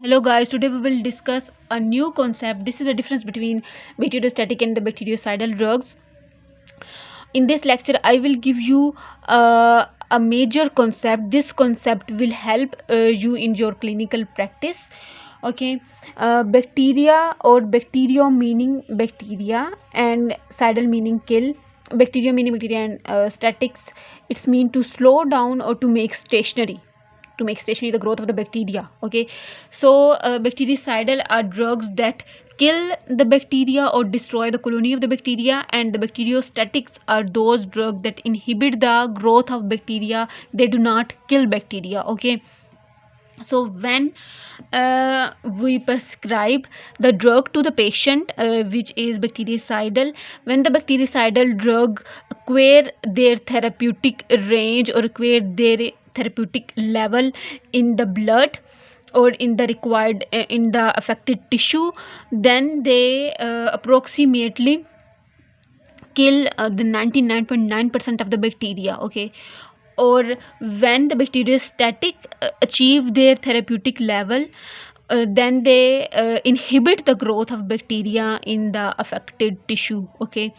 Hello guys, today we will discuss a new concept. This is the difference between bacteriostatic and the bactericidal drugs. In this lecture, I will give you a major concept. This concept will help you in your clinical practice. Okay, bacteria or bacterium meaning bacteria and cidal meaning kill. Bacteria meaning bacteria and statics. It's mean to slow down or to make stationary the growth of the bacteria. Okay, so bactericidal are drugs that kill the bacteria or destroy the colony of the bacteria, and the bacteriostatics are those drugs that inhibit the growth of bacteria. They do not kill bacteria. Okay, so when we prescribe the drug to the patient, which is bactericidal, when the bactericidal drug acquire their therapeutic range or acquire their therapeutic level in the blood or in the required in the affected tissue, then they approximately kill the 99.9% of the bacteria. Okay, or when the bacteriostatic achieve their therapeutic level, then they inhibit the growth of bacteria in the affected tissue. Okay,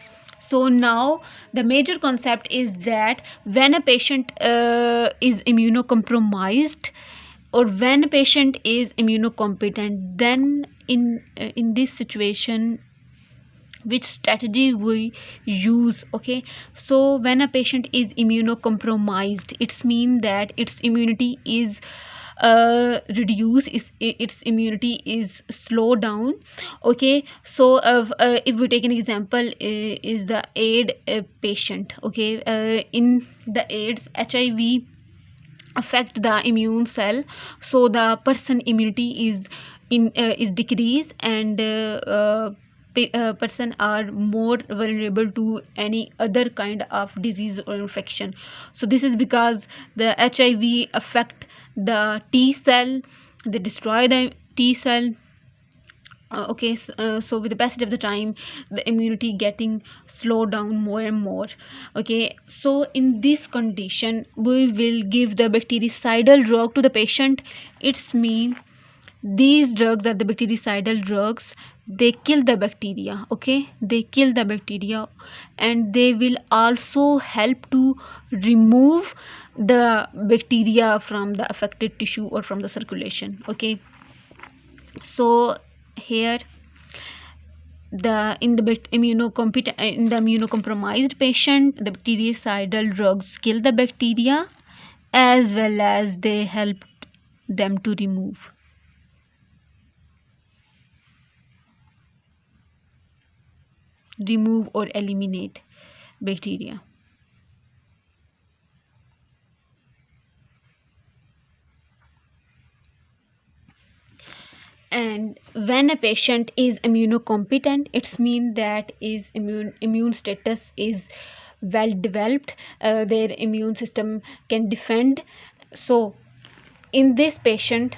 so now the major concept is that when a patient is immunocompromised or when a patient is immunocompetent, then in this situation which strategy we use. Okay, so when a patient is immunocompromised, it's mean that its immunity is reduced, its immunity is slowed down. Okay, so if we take an example, is the AIDS patient. Okay, in the AIDS, HIV affect the immune cell, so the person immunity is decreased, and person are more vulnerable to any other kind of disease or infection. So this is because the HIV affect the T cell, they destroy the T cell. Okay, so with the passage of the time, the immunity getting slowed down more and more. Okay, so in this condition, we will give the bactericidal drug to the patient. It's mean these drugs are the bactericidal drugs. They kill the bacteria. Okay, they kill the bacteria, and they will also help to remove the bacteria from the affected tissue or from the circulation. Okay, so here the in the immunocompromised patient, the bactericidal drugs kill the bacteria as well as they help them to remove or eliminate bacteria. And when a patient is immunocompetent, it's mean that is immune status is well developed, their immune system can defend. So in this patient,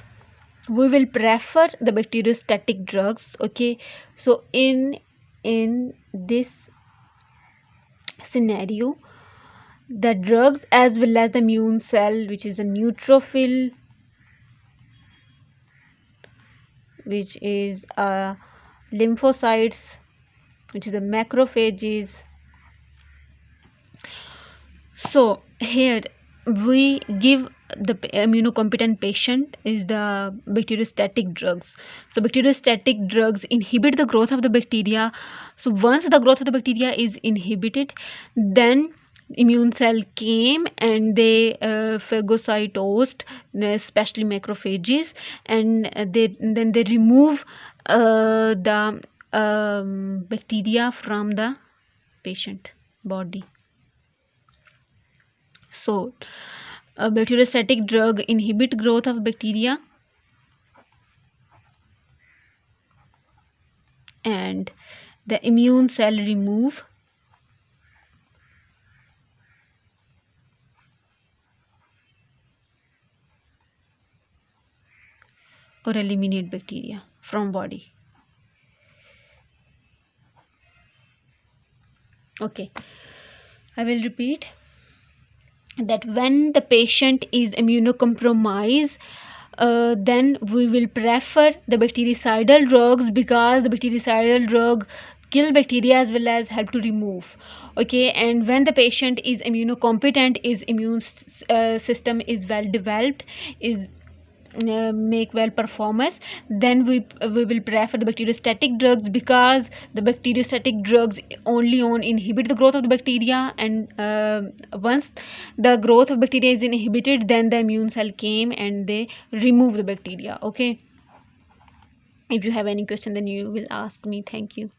we will prefer the bacteriostatic drugs. Okay, so in this scenario, the drugs as well as the immune cell, which is a neutrophil, which is lymphocytes, which is a macrophages. So here we give the immunocompetent patient is the bacteriostatic drugs. So bacteriostatic drugs inhibit the growth of the bacteria. So once the growth of the bacteria is inhibited, then immune cell came and they phagocytosed, especially macrophages, and then they remove the bacteria from the patient body. So a bacteriostatic drug inhibit growth of bacteria, and the immune cell remove or eliminate bacteria from body. Okay, I will repeat that when the patient is immunocompromised, then we will prefer the bactericidal drugs, because the bactericidal drug kill bacteria as well as help to remove. Okay, and when the patient is immunocompetent, is immune system is well developed, is make well performance, then we will prefer the bacteriostatic drugs, because the bacteriostatic drugs only inhibit the growth of the bacteria, and once the growth of bacteria is inhibited, then the immune cell came and they remove the bacteria. Okay, if you have any question, then you will ask me. Thank you.